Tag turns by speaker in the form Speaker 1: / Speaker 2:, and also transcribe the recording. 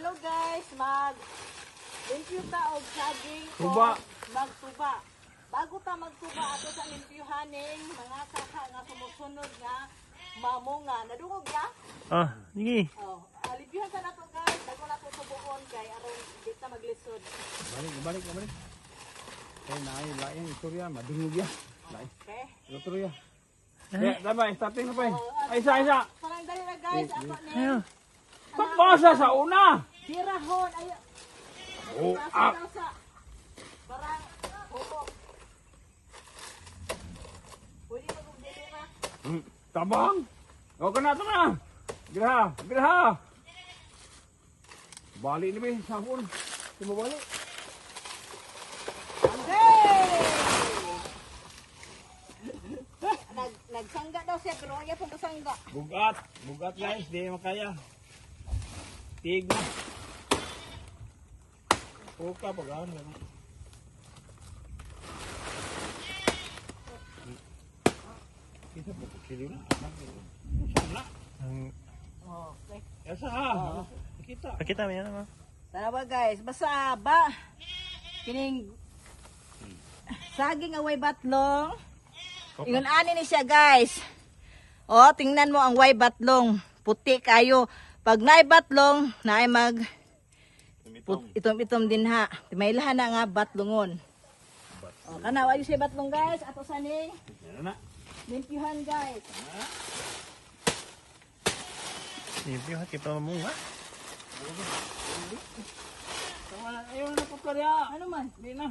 Speaker 1: Hello guys, limpyo ta og saging
Speaker 2: Tuba.
Speaker 1: magtuba. Bago ta magtuba ato sa limpyuhaning mga saka nga sumusunod nga mamunga. Nadungog ya?
Speaker 3: Ah, sige.
Speaker 1: Oh, limpyuhan sa nato guys. Bago nato subuon kay aron di ta maglisod.
Speaker 2: Balik. Kaya naayos laing istorya, madungog yan.
Speaker 1: Okay?
Speaker 2: Lutro yan. Kaya, tama, starting na pa eh. Ay, isa.
Speaker 1: Parang dali na guys, ako ni.
Speaker 3: Ayaw.
Speaker 2: Pagpasa sa una!
Speaker 1: Dirahon ayo.
Speaker 2: Oh,
Speaker 1: Sa parang oo. Pwede mo kung dili na.
Speaker 2: Tabang! O ka na, ito na! Graha! Bali ni ba yung sahon? Hindi mo bali?
Speaker 1: Nagsangga daw siya pero wala pong kasangga.
Speaker 2: Bugat guys, di makaya. Tig na. Puka pa gawin na. Kita po kilo na. Sana.
Speaker 1: Okay.
Speaker 2: Esa ha. Kita.
Speaker 3: Pakita mo yan naman.
Speaker 1: Tara ba guys, basta ba kining saging away batlong. Ingon ani ni siya guys. Oh, tingnan mo ang way batlong. Puti kayo. Pag naay batlong, naay mag itom-itom din ha. May lahan na nga batlongon. Oh, kana wa siya batlong guys. Ato sa ning
Speaker 2: Yan na.
Speaker 1: limpyuhan guys.
Speaker 3: Limpyo, kita mo nga.
Speaker 2: Ayaw na po karya.
Speaker 1: Ano man?
Speaker 2: Hindi na.